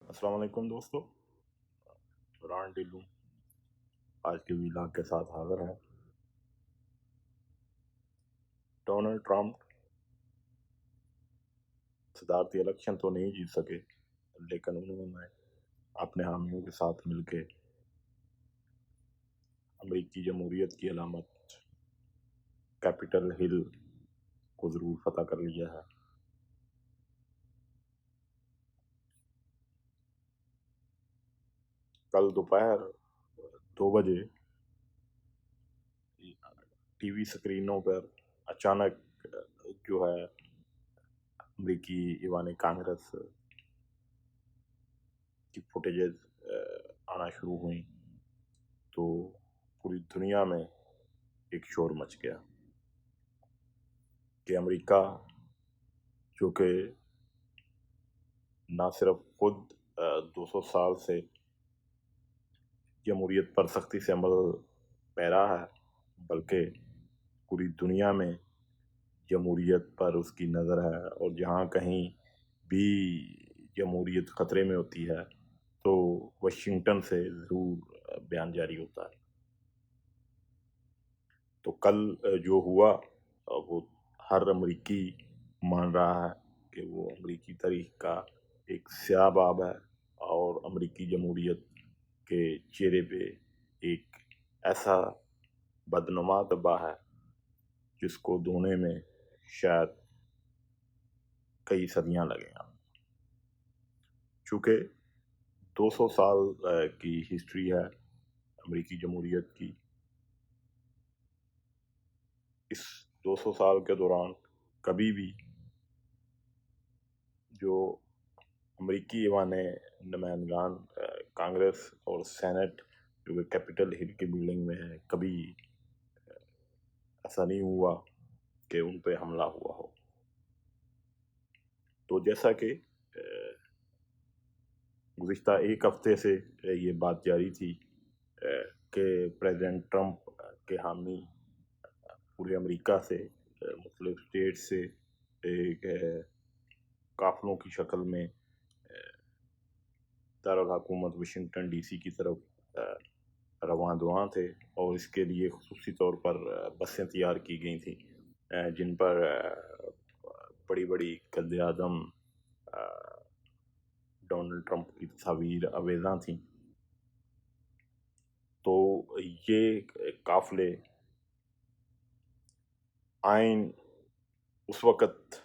السلام علیکم دوستو، ران ڈیلو آج کے ویلاگ کے ساتھ حاضر ہیں۔ ڈونلڈ ٹرمپ صدارتی الیکشن تو نہیں جیت سکے، لیکن انہوں نے اپنے حامیوں کے ساتھ مل کے امریکی جمہوریت کی علامت کیپٹل ہل کو ضرور فتح کر لیا ہے۔ کل دوپہر 2 بجے ٹی وی سکرینوں پر اچانک جو ہے امریکی ایوان کانگریس کی فوٹیجز آنا شروع ہوئیں تو پوری دنیا میں ایک شور مچ گیا کہ امریکہ جو کہ نہ صرف خود 200 سال سے جمہوریت پر سختی سے عمل پیرا ہے، بلکہ پوری دنیا میں جمہوریت پر اس کی نظر ہے، اور جہاں کہیں بھی جمہوریت خطرے میں ہوتی ہے تو واشنگٹن سے ضرور بیان جاری ہوتا ہے۔ تو کل جو ہوا وہ ہر امریکی مان رہا ہے کہ وہ امریکی تاریخ کا ایک سیاہ باب ہے، اور امریکی جمہوریت کے چہرے پہ ایک ایسا بدنما دبا ہے جس کو دھونے میں شاید کئی صدیاں لگیں گا۔ چونکہ 200 سال کی ہسٹری ہے امریکی جمہوریت کی، اس 200 سال کے دوران کبھی بھی جو امریکی ایوان نمائندگان کانگریس اور سینٹ جو کہ کیپٹل ہل کی بلڈنگ میں ہے، کبھی ایسا نہیں ہوا کہ ان پہ حملہ ہوا ہو۔ تو جیسا کہ گزشتہ ایک ہفتے سے یہ بات جاری تھی کہ پریزیڈنٹ ٹرمپ کے حامی پورے امریکہ سے مختلف اسٹیٹ سے ایک قافلوں کی شکل میں دارالحکومت واشنگٹن ڈی سی کی طرف رواں دواں تھے، اور اس کے لیے خصوصی طور پر بسیں تیار کی گئی تھیں جن پر بڑی بڑی قائد اعظم ڈونلڈ ٹرمپ کی تصاویر آویزاں تھیں۔ تو یہ قافلے آئین اس وقت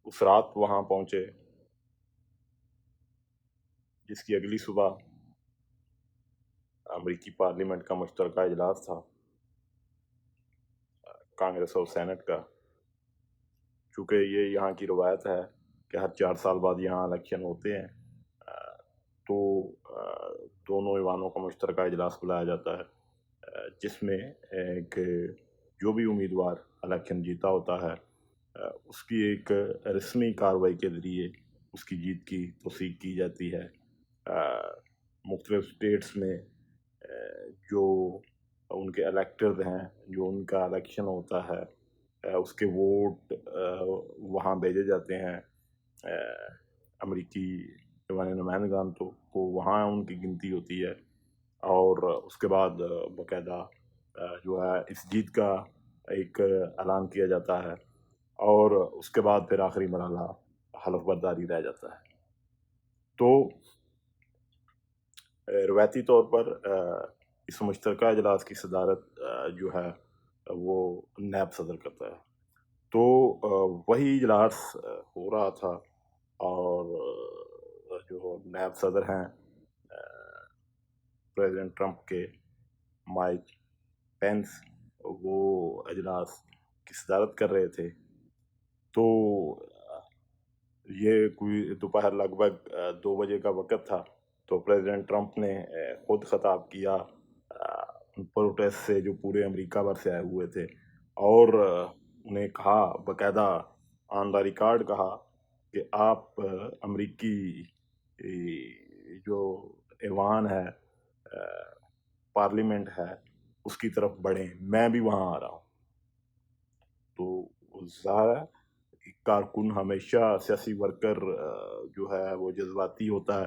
اس رات وہاں پہنچے جس کی اگلی صبح امریکی پارلیمنٹ کا مشترکہ اجلاس تھا، کانگریس اور سینٹ کا۔ چونکہ یہ یہاں کی روایت ہے کہ ہر 4 سال بعد یہاں الیکشن ہوتے ہیں، تو دونوں ایوانوں کا مشترکہ اجلاس بلایا جاتا ہے جس میں کہ جو بھی امیدوار الیکشن جیتا ہوتا ہے اس کی ایک رسمی کارروائی کے ذریعے اس کی جیت کی توثیق کی جاتی ہے۔ مختلف اسٹیٹس میں جو ان کے الیکٹرز ہیں، جو ان کا الیکشن ہوتا ہے، اس کے ووٹ وہاں بھیجے جاتے ہیں امریکی ایوان نمائندگان تو وہاں ان کی گنتی ہوتی ہے، اور اس کے بعد باقاعدہ جو ہے اس جیت کا ایک اعلان کیا جاتا ہے، اور اس کے بعد پھر آخری مرحلہ حلف برداری رہ جاتا ہے۔ تو روایتی طور پر اس مشترکہ اجلاس کی صدارت جو ہے وہ نیب صدر کرتا ہے۔ تو وہی اجلاس ہو رہا تھا، اور جو نیب صدر ہیں پریزیڈنٹ ٹرمپ کے، مائک پینس، وہ اجلاس کی صدارت کر رہے تھے۔ تو یہ کوئی دوپہر لگ بھگ 2 بجے کا وقت تھا، تو پریزیڈنٹ ٹرمپ نے خود خطاب کیا پروٹیسٹ سے جو پورے امریکہ بھر سے آئے ہوئے تھے، اور انہیں کہا، باقاعدہ آن دا ریکارڈ کہا کہ آپ امریکی جو ایوان ہے، پارلیمنٹ ہے، اس کی طرف بڑھیں، میں بھی وہاں آ رہا ہوں۔ تو ظاہر ہے کارکن ہمیشہ سیاسی ورکر جو ہے وہ جذباتی ہوتا ہے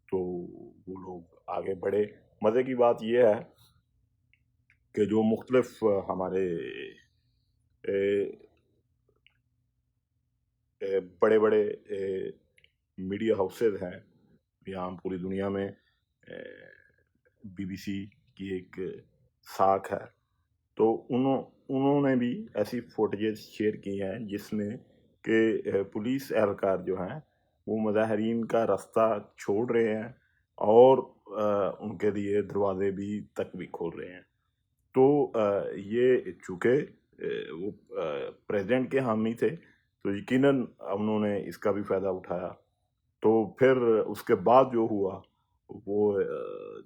تو وہ لوگ آگے بڑھے. مزے کی بات یہ ہے کہ جو مختلف ہمارے بڑے بڑے میڈیا ہاؤسز ہیں یہاں پوری دنیا میں، BBC کی ایک ساکھ ہے، تو انہوں نے بھی ایسی فوٹیجز شیئر کی ہیں جس میں کہ پولیس اہلکار جو ہیں وہ مظاہرین کا راستہ چھوڑ رہے ہیں اور ان کے لیے دروازے بھی تک بھی کھول رہے ہیں. تو یہ چونکہ وہ پریزیڈنٹ کے حامی تھے تو یقیناً انہوں نے اس کا بھی فائدہ اٹھایا. تو پھر اس کے بعد جو ہوا وہ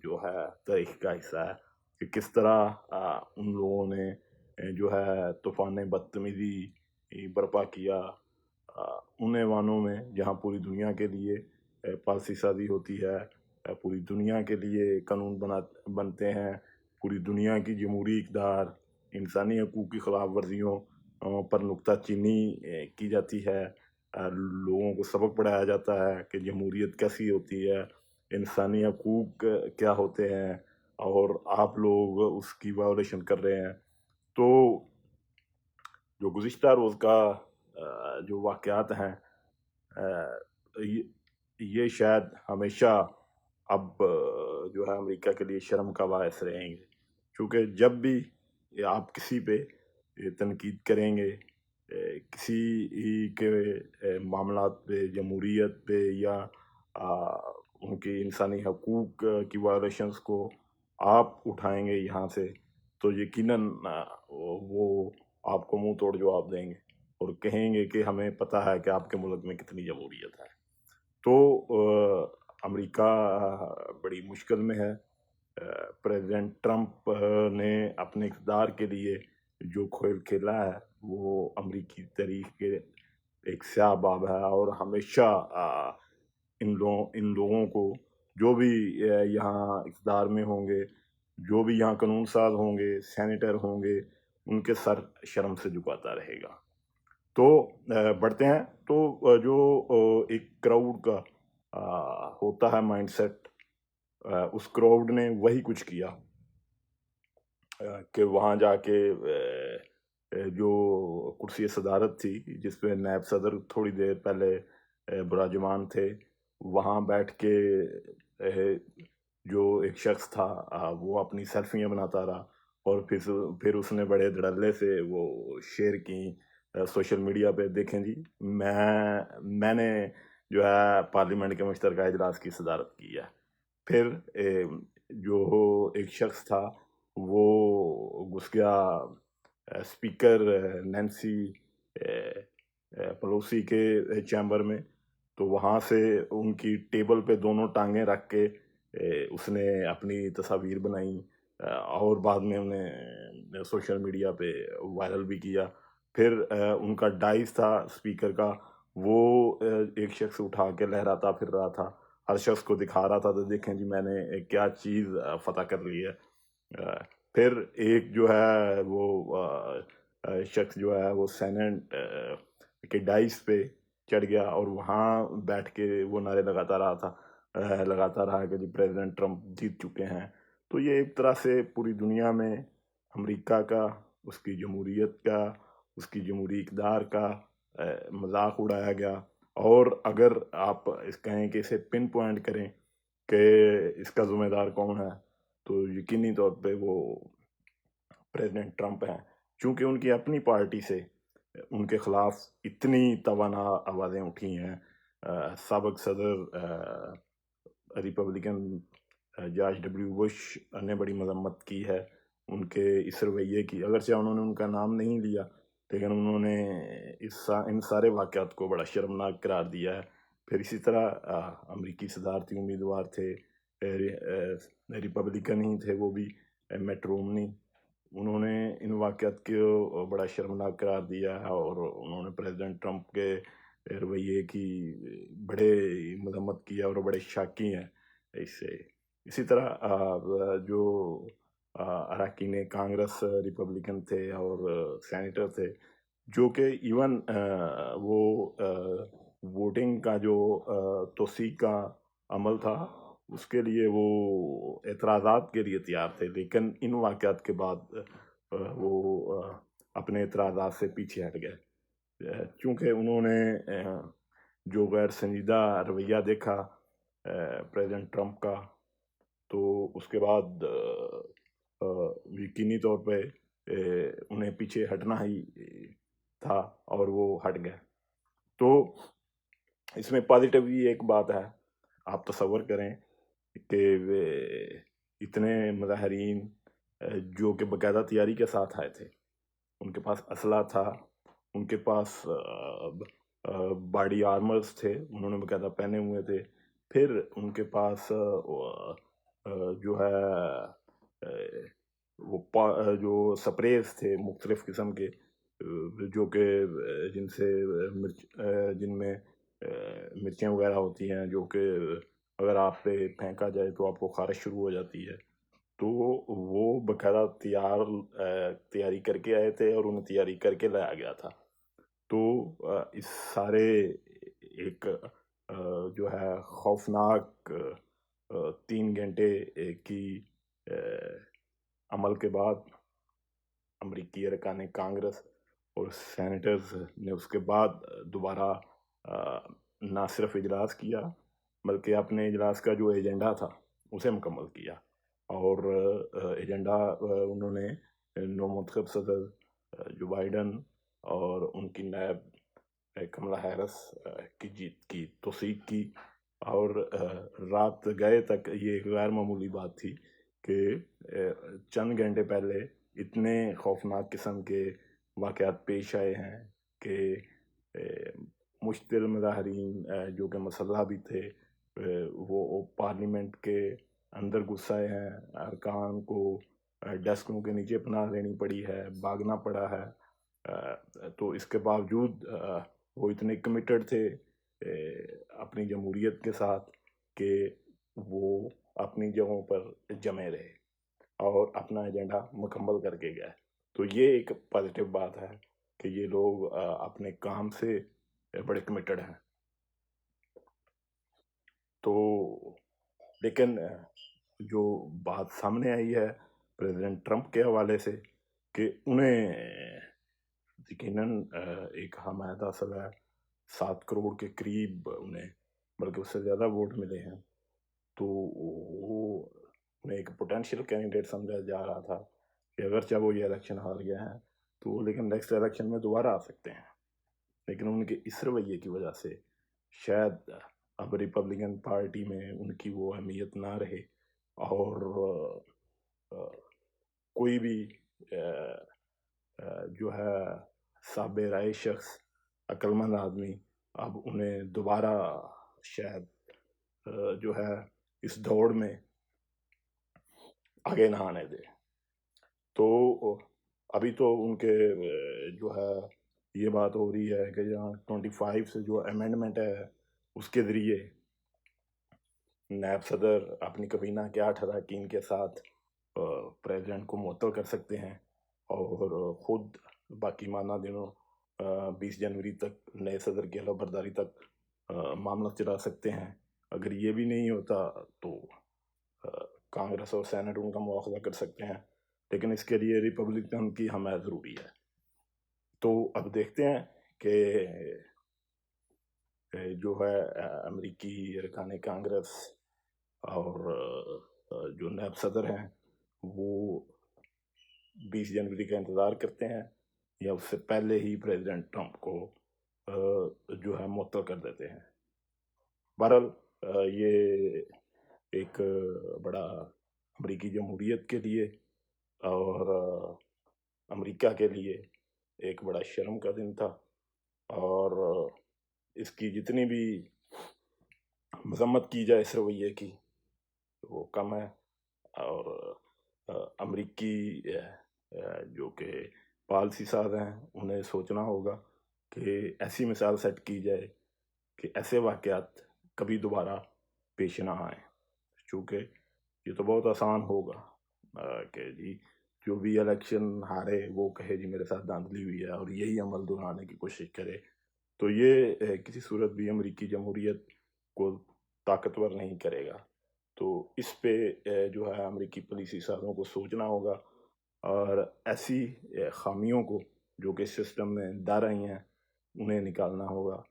جو ہے تاریخ کا حصہ ہے کہ کس طرح ان لوگوں نے جو ہے طوفان بدتمیزی برپا کیا ان ایوانوں میں جہاں پوری دنیا کے لیے پالیسی سازی ہوتی ہے، پوری دنیا کے لیے قانون بنتے ہیں، پوری دنیا کی جمہوری اقدار، انسانی حقوق کی خلاف ورزیوں پر نکتہ چینی کی جاتی ہے، لوگوں کو سبق پڑھایا جاتا ہے کہ جمہوریت کیسی ہوتی ہے، انسانی حقوق کیا ہوتے ہیں اور آپ لوگ اس کی وائولیشن کر رہے ہیں. تو جو گزشتہ روز کا جو واقعات ہیں یہ شاید ہمیشہ اب جو ہے امریکہ کے لیے شرم کا باعث رہیں گے، کیونکہ جب بھی آپ کسی پہ تنقید کریں گے، کسی کے معاملات پہ، جمہوریت پہ یا ان کی انسانی حقوق کی وائلیشنز کو آپ اٹھائیں گے یہاں سے، تو یقیناً وہ آپ کو منہ توڑ جواب دیں گے اور کہیں گے کہ ہمیں پتہ ہے کہ آپ کے ملک میں کتنی جمہوریت ہے. تو امریکہ بڑی مشکل میں ہے. پریزیڈنٹ ٹرمپ نے اپنے اقتدار کے لیے جو کھیل کھیلا ہے وہ امریکی تاریخ کے ایک سیاہ باب ہے، اور ہمیشہ ان لوگوں کو جو بھی یہاں اقتدار میں ہوں گے، جو بھی یہاں قانون ساز ہوں گے، سینیٹر ہوں گے، ان کے سر شرم سے جھکاتا رہے گا. تو بڑھتے ہیں. تو جو ایک کراؤڈ کا ہوتا ہے مائنڈ سیٹ، اس کراؤڈ نے وہی کچھ کیا کہ وہاں جا کے جو کرسی صدارت تھی جس پہ نائب صدر تھوڑی دیر پہلے براجمان تھے، وہاں بیٹھ کے جو ایک شخص تھا وہ اپنی سیلفیاں بناتا رہا اور پھر اس نے بڑے دھڑلے سے وہ شیئر کی سوشل میڈیا پہ، دیکھیں جی میں نے جو ہے پارلیمنٹ کے مشترکہ اجلاس کی صدارت کی ہے. پھر جو ایک شخص تھا وہ گھس گیا اسپیکر نینسی پلوسی کے چیمبر میں، تو وہاں سے ان کی ٹیبل پہ دونوں ٹانگیں رکھ کے اس نے اپنی تصاویر بنائیں اور بعد میں انہیں سوشل میڈیا پہ وائرل بھی کیا. پھر ان کا ڈائس تھا اسپیکر کا، وہ ایک شخص اٹھا کے لہراتا پھر رہا تھا، ہر شخص کو دکھا رہا تھا تو دیکھیں جی میں نے کیا چیز فتح کر لی ہے. پھر ایک جو ہے وہ شخص جو ہے وہ سینٹ کے ڈائس پہ چڑھ گیا اور وہاں بیٹھ کے وہ نعرے لگاتا رہا کہ جی پریزیڈنٹ ٹرمپ جیت چکے ہیں. تو یہ ایک طرح سے پوری دنیا میں امریکہ کا، اس کی جمہوریت کا، اس کی جمہوری اقدار کا مذاق اڑایا گیا. اور اگر آپ کہیں کہ اسے پن پوائنٹ کریں کہ اس کا ذمہ دار کون ہے تو یقینی طور پہ وہ پریزیڈنٹ ٹرمپ ہیں، چونکہ ان کی اپنی پارٹی سے ان کے خلاف اتنی توانا آوازیں اٹھی ہیں. سابق صدر ریپبلکن جارج ڈبلیو بش نے بڑی مذمت کی ہے ان کے اس رویے کی، اگرچہ انہوں نے ان کا نام نہیں لیا لیکن انہوں نے ان سارے واقعات کو بڑا شرمناک قرار دیا ہے. پھر اسی طرح امریکی صدارتی امیدوار تھے، ریپبلکن ہی تھے وہ بھی، میٹ رومنی، انہوں نے ان واقعات کو بڑا شرمناک قرار دیا ہے اور انہوں نے پریزیڈنٹ ٹرمپ کے رویے کی بڑے مذمت کی ہے اور بڑے شاکی ہیں اس سے. اسی طرح جو اراکین کانگریس ریپبلکن تھے اور سینیٹر تھے، جو کہ ایون وہ ووٹنگ کا جو توثیق کا عمل تھا اس کے لیے وہ اعتراضات کے لیے تیار تھے، لیکن ان واقعات کے بعد وہ اپنے اعتراضات سے پیچھے ہٹ گئے، چونکہ انہوں نے جو غیر سنجیدہ رویہ دیکھا پریزیڈنٹ ٹرمپ کا، تو اس کے بعد یقینی طور پہ انہیں پیچھے ہٹنا ہی تھا اور وہ ہٹ گئے۔ تو اس میں پازیٹیو یہ ایک بات ہے، آپ تصور کریں کہ اتنے مظاہرین جو کہ باقاعدہ تیاری کے ساتھ آئے تھے، ان کے پاس اسلحہ تھا، ان کے پاس باڈی آرمرز تھے، انہوں نے باقاعدہ پہنے ہوئے تھے، پھر ان کے پاس جو ہے وہ جو سپریز تھے مختلف قسم کے، جو کہ جن میں مرچیں وغیرہ ہوتی ہیں، جو کہ اگر آپ پہ پھینکا جائے تو آپ کو خارش شروع ہو جاتی ہے، تو وہ باقاعدہ تیاری کر کے آئے تھے اور انہیں تیاری کر کے لایا گیا تھا۔ تو اس سارے ایک جو ہے خوفناک 3 گھنٹے کی عمل کے بعد امریکی ارکان کانگریس اور سینیٹرز نے اس کے بعد دوبارہ نہ صرف اجلاس کیا بلکہ اپنے اجلاس کا جو ایجنڈا تھا اسے مکمل کیا، اور ایجنڈا انہوں نے نو منتخب صدر جو بائیڈن اور ان کی نائب کملا ہیرس کی جیت کی توثیق کی، اور رات گئے تک یہ ایک غیر معمولی بات تھی کہ چند گھنٹے پہلے اتنے خوفناک قسم کے واقعات پیش آئے ہیں کہ مشتعل مظاہرین جو کہ مسلح بھی تھے وہ پارلیمنٹ کے اندر گھس آئے ہیں، ارکان کو ڈیسکوں کے نیچے پناہ لینی پڑی ہے، بھاگنا پڑا ہے، تو اس کے باوجود وہ اتنے کمیٹڈ تھے اپنی جمہوریت کے ساتھ کہ وہ اپنی جگہوں پر جمے رہے اور اپنا ایجنڈا مکمل کر کے گئے۔ تو یہ ایک پازیٹیو بات ہے کہ یہ لوگ اپنے کام سے بڑے کمیٹڈ ہیں۔ تو لیکن جو بات سامنے آئی ہے پریزیڈنٹ ٹرمپ کے حوالے سے کہ انہیں یقیناً ایک حمایت حاصل ہے، 7 کروڑ کے قریب انہیں، بلکہ اس سے زیادہ ووٹ ملے ہیں، تو وہ انہیں ایک پوٹینشیل کینڈیڈیٹ سمجھا جا رہا تھا کہ اگرچہ وہ یہ الیکشن ہار گئے ہیں تو لیکن نیکسٹ الیکشن میں دوبارہ آ سکتے ہیں، لیکن ان کے اس رویے کی وجہ سے شاید اب ریپبلکن پارٹی میں ان کی وہ اہمیت نہ رہے، اور کوئی بھی جو ہے صاحب رائے شخص، عقل مند آدمی اب انہیں دوبارہ شاید جو ہے اس دوڑ میں آگے نہ آنے دے۔ تو ابھی تو ان کے جو ہے یہ بات ہو رہی ہے کہ جہاں 25 سے جو امینڈمنٹ ہے اس کے ذریعے نائب صدر اپنی کابینہ کے 8 اراکین کے ساتھ پریزیڈنٹ کو معطل کر سکتے ہیں اور خود باقی مانا دنوں 20 جنوری تک نئے صدر کی حلف برداری تک معاملہ چلا سکتے ہیں۔ اگر یہ بھی نہیں ہوتا تو کانگریس اور سینٹ ان کا مواخذہ کر سکتے ہیں، لیکن اس کے لیے ریپبلکن کی حمایت ضروری ہے۔ تو اب دیکھتے ہیں کہ جو ہے امریکی ارکان کانگریس اور جو نائب صدر ہیں وہ 20 جنوری کا انتظار کرتے ہیں یا اس سے پہلے ہی پریزیڈنٹ ٹرمپ کو جو ہے معطل کر دیتے ہیں۔ بہرحال یہ ایک بڑا امریکی جمہوریت کے لیے اور امریکہ کے لیے ایک بڑا شرم کا دن تھا، اور اس کی جتنی بھی مذمت کی جائے اس رویے کی وہ کم ہے، اور امریکی جو کہ پالسی ساز ہیں انہیں سوچنا ہوگا کہ ایسی مثال سیٹ کی جائے کہ ایسے واقعات کبھی دوبارہ پیش نہ آئیں، چونکہ یہ تو بہت آسان ہوگا کہ جی جو بھی الیکشن ہارے وہ کہے جی میرے ساتھ دھاندلی ہوئی ہے اور یہی عمل دہرانے کی کوشش کرے، تو یہ کسی صورت بھی امریکی جمہوریت کو طاقتور نہیں کرے گا۔ تو اس پہ جو ہے امریکی پالیسی سازوں کو سوچنا ہوگا اور ایسی خامیوں کو جو کہ سسٹم میں دار رہی ہیں انہیں نکالنا ہوگا،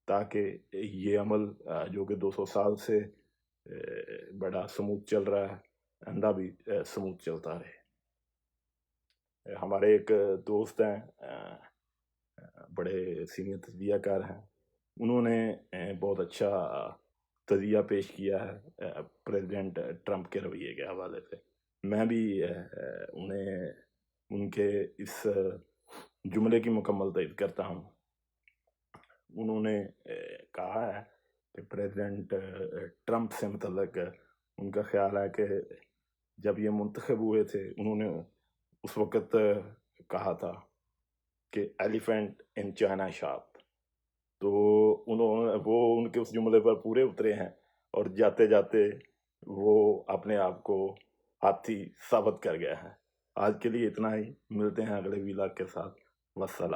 تاکہ یہ عمل جو کہ 200 سال سے بڑا سموتھ چل رہا ہے آئندہ بھی سموتھ چلتا رہے۔ ہمارے ایک دوست ہیں، بڑے سینئر تجزیہ کار ہیں، انہوں نے بہت اچھا تجزیہ پیش کیا ہے پریزیڈنٹ ٹرمپ کے رویے کے حوالے سے۔ میں بھی انہیں ان کے اس جملے کی مکمل تائید کرتا ہوں۔ انہوں نے کہا ہے کہ پریزیڈنٹ ٹرمپ سے متعلق ان کا خیال ہے کہ جب یہ منتخب ہوئے تھے انہوں نے اس وقت کہا تھا کہ ایلیفینٹ ان چائنا شاپ، تو وہ ان کے اس جملے پر پورے اترے ہیں اور جاتے جاتے وہ اپنے آپ کو ہاتھی ثابت کر گیا ہے۔ آج کے لیے اتنا ہی، ملتے ہیں اگلے ویلاگ کے ساتھ، والسلام۔